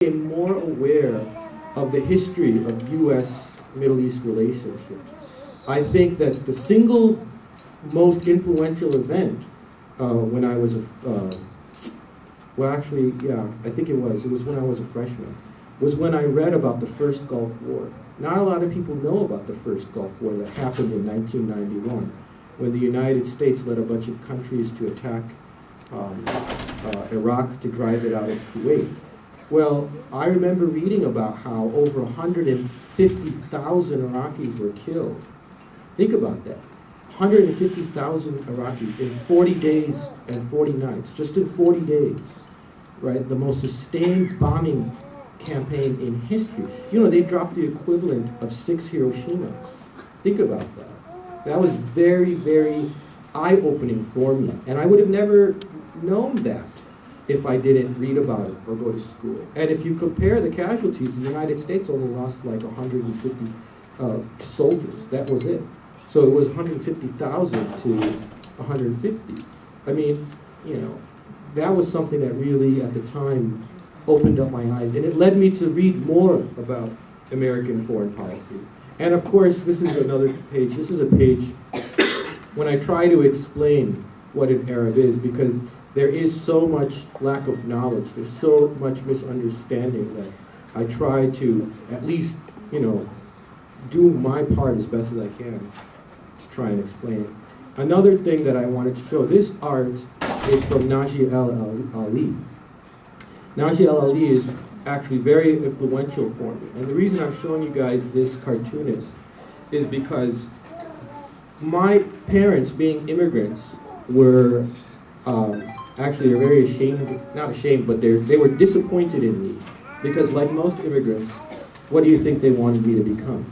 became more aware of the history of U.S. Middle East relationships. I think that the single most influential event when I was well, actually, yeah, I think it was when I was a freshman, was when I read about the first Gulf War. Not a lot of people know about the first Gulf War that happened in 1991, when the United States led a bunch of countries to attack Iraq to drive it out of Kuwait. Well, I remember reading about how over 150,000 Iraqis were killed. Think about that. 150,000 Iraqis in 40 days and 40 nights, just in 40 days, right? The most sustained bombing campaign in history. You know, they dropped the equivalent of 6 Hiroshimas. Think about that. That was very, very eye-opening for me. And I would have never known that if I didn't read about it or go to school. And if you compare the casualties, the United States only lost like 150 soldiers. That was it. So it was 150,000 to 150. I mean, you know, that was something that really, at the time, opened up my eyes. And it led me to read more about American foreign policy. And of course, this is another page. This is a page when I try to explain what an Arab is, because there is so much lack of knowledge. There's so much misunderstanding that I try to at least, you know, do my part as best as I can to try and explain it. Another thing that I wanted to show, this art is from Naji al-Ali. Naji al-Ali is actually very influential for me. And the reason I'm showing you guys this cartoonist is because my parents, being immigrants, were actually they're very ashamed, not ashamed, but they were disappointed in me. Because like most immigrants, what do you think they wanted me to become?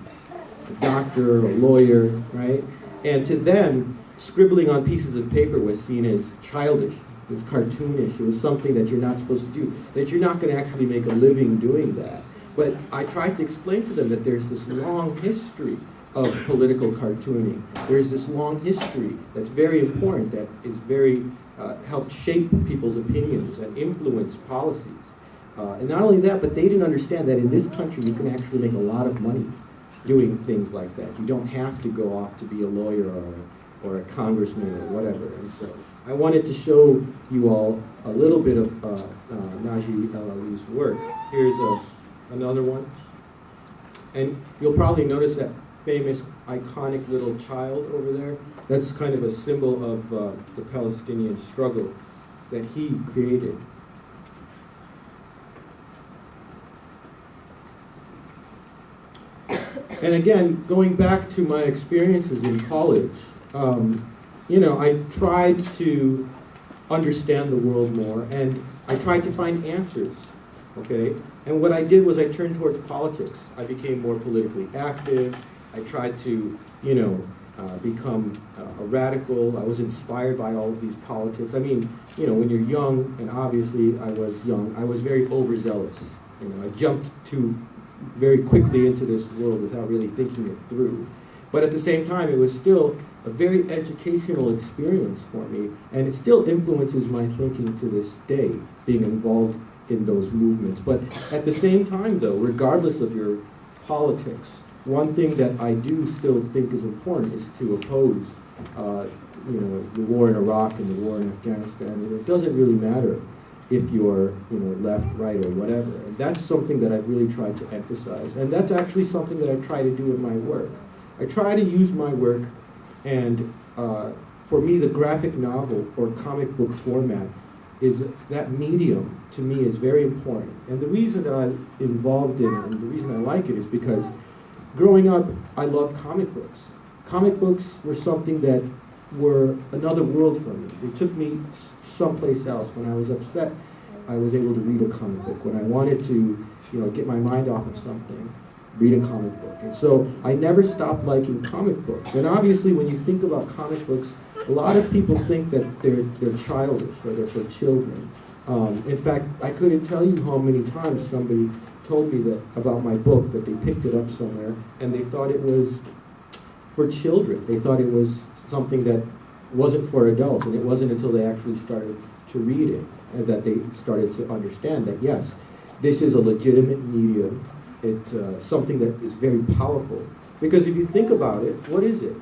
A doctor, a lawyer, right? And to them, scribbling on pieces of paper was seen as childish. It was cartoonish. It was something that you're not supposed to do, that you're not going to actually make a living doing that. But I tried to explain to them that there's this long history of political cartooning. There's this long history that's very important, that is very, helped shape people's opinions and influence policies. And not only that, but they didn't understand that in this country you can actually make a lot of money doing things like that. You don't have to go off to be a lawyer or a congressman or whatever. And so I wanted to show you all a little bit of Naji al-Ali's work. Here's another one. And you'll probably notice that famous, iconic little child over there. That's kind of a symbol of the Palestinian struggle that he created. And again, going back to my experiences in college, you know, I tried to understand the world more, and I tried to find answers, okay? And what I did was I turned towards politics. I became more politically active. I tried to, you know, become a radical. I was inspired by all of these politics. I mean, you know, when you're young, and obviously I was young, I was very overzealous. You know, I jumped very quickly into this world without really thinking it through. But at the same time, it was still a very educational experience for me, and it still influences my thinking to this day, being involved in those movements. But at the same time, though, regardless of your politics, one thing that I do still think is important is to oppose, you know, the war in Iraq and the war in Afghanistan. And it doesn't really matter if you're, you know, left, right, or whatever. And that's something that I've really tried to emphasize. And that's actually something that I try to do in my work. I try to use my work, and for me, the graphic novel or comic book format is that medium, to me, is very important. And the reason that I'm involved in it, and the reason I like it, is because growing up, I loved comic books. Comic books were something that were another world for me. They took me someplace else. When I was upset, I was able to read a comic book. When I wanted to, you know, get my mind off of something, read a comic book. And so I never stopped liking comic books. And obviously, when you think about comic books, a lot of people think that they're childish or they're for children. In fact, I couldn't tell you how many times somebody told me that about my book, that they picked it up somewhere and they thought it was for children. They thought it was something that wasn't for adults, and it wasn't until they actually started to read it and that they started to understand that, yes, this is a legitimate medium. It's something that is very powerful. Because if you think about it, what is it?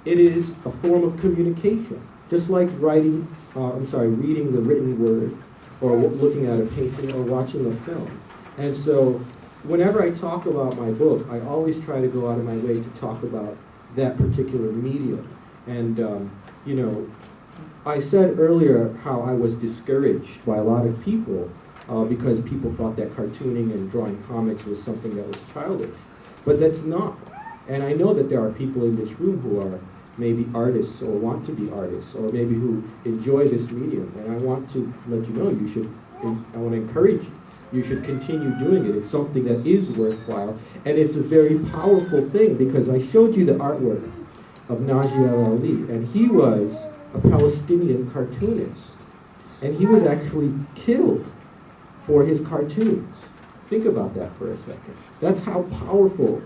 It is a form of communication. Just like reading the written word, or looking at a painting, or watching a film. And so, whenever I talk about my book, I always try to go out of my way to talk about that particular medium. And, you know, I said earlier how I was discouraged by a lot of people because people thought that cartooning and drawing comics was something that was childish. But that's not. And I know that there are people in this room who are maybe artists or want to be artists, or maybe who enjoy this medium. And I want to let you know I want to encourage you. You should continue doing it. It's something that is worthwhile, and it's a very powerful thing, because I showed you the artwork of Naji al-Ali, and he was a Palestinian cartoonist, and he was actually killed for his cartoons. Think about that for a second. That's how powerful,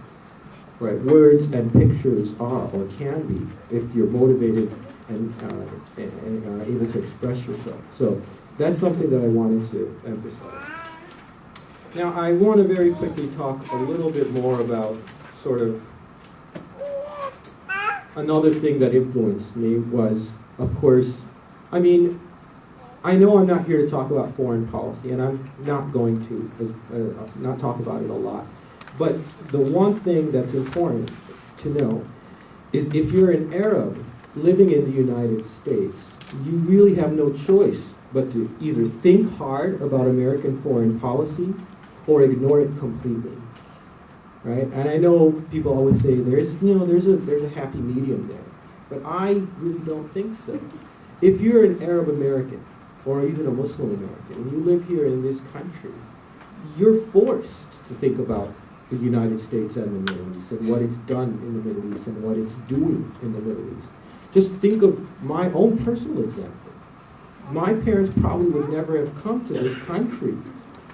right, words and pictures are, or can be, if you're motivated and able to express yourself. So that's something that I wanted to emphasize. Now, I want to very quickly talk a little bit more about sort of another thing that influenced me was, of course, I mean, I know I'm not here to talk about foreign policy, and I'm not going to not talk about it a lot. But the one thing that's important to know is if you're an Arab living in the United States, you really have no choice but to either think hard about American foreign policy or ignore it completely, right? And I know people always say there's a happy medium there, but I really don't think so. If you're an Arab American or even a Muslim American and you live here in this country, you're forced to think about the United States and the Middle East and what it's done in the Middle East and what it's doing in the Middle East. Just think of my own personal example. My parents probably would never have come to this country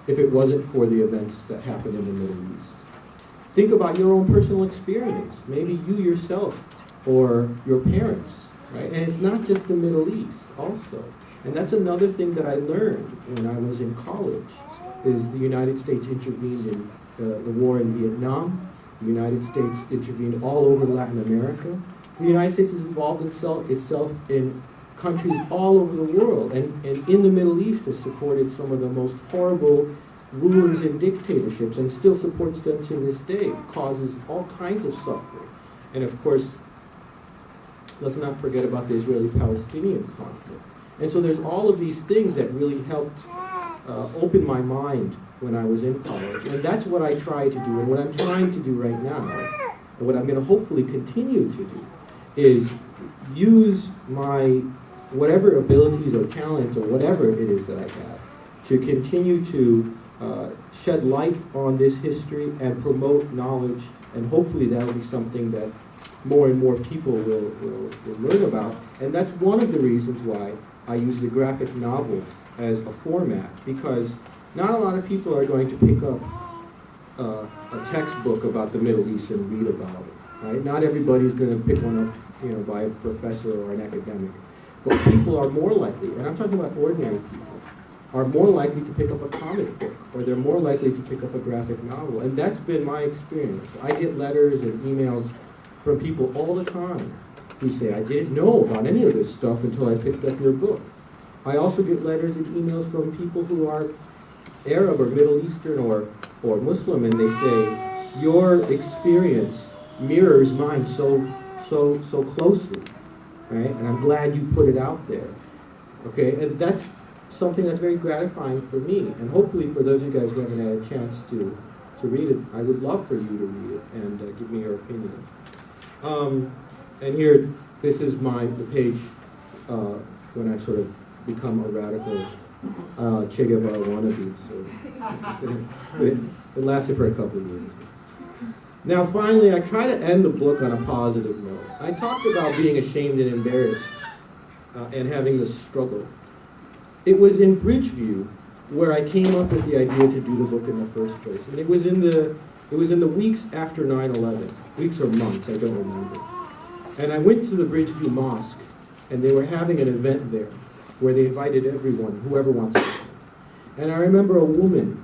if it wasn't for the events that happened in the Middle East. Think about your own personal experience, maybe you yourself or your parents, right? And it's not just the Middle East also. And that's another thing that I learned when I was in college, is the United States intervened in the war in Vietnam. The United States intervened all over Latin America. The United States is involved itself in countries all over the world, and in the Middle East has supported some of the most horrible rulers and dictatorships, and still supports them to this day. It causes all kinds of suffering. And of course, let's not forget about the Israeli-Palestinian conflict. And so there's all of these things that really helped open my mind when I was in college. And that's what I try to do, and what I'm trying to do right now, and what I'm going to hopefully continue to do, is use my whatever abilities or talents or whatever it is that I have to continue to shed light on this history and promote knowledge, and hopefully that will be something that more and more people will learn about. And that's one of the reasons why I use the graphic novel as a format, because not a lot of people are going to pick up a textbook about the Middle East and read about it, right? Not everybody's going to pick one up, by a professor or an academic. But people are more likely, and I'm talking about ordinary people, are more likely to pick up a comic book, or they're more likely to pick up a graphic novel. And that's been my experience. I get letters and emails from people all the time who say, I didn't know about any of this stuff until I picked up your book. I also get letters and emails from people who are Arab or Middle Eastern or Muslim, and they say, your experience mirrors mine so closely, right? And I'm glad you put it out there, okay? And that's something that's very gratifying for me, and hopefully for those of you guys who haven't had a chance to read it, I would love for you to read it and give me your opinion. And here, this is the page when I sort of become a radical Che Guevara wannabe. So it lasted for a couple of years. Now, finally, I try to end the book on a positive note. I talked about being ashamed and embarrassed and having the struggle. It was in Bridgeview where I came up with the idea to do the book in the first place. And it was in the weeks after 9/11, weeks or months, I don't remember. And I went to the Bridgeview Mosque, and they were having an event there where they invited everyone, whoever wants to come. And I remember a woman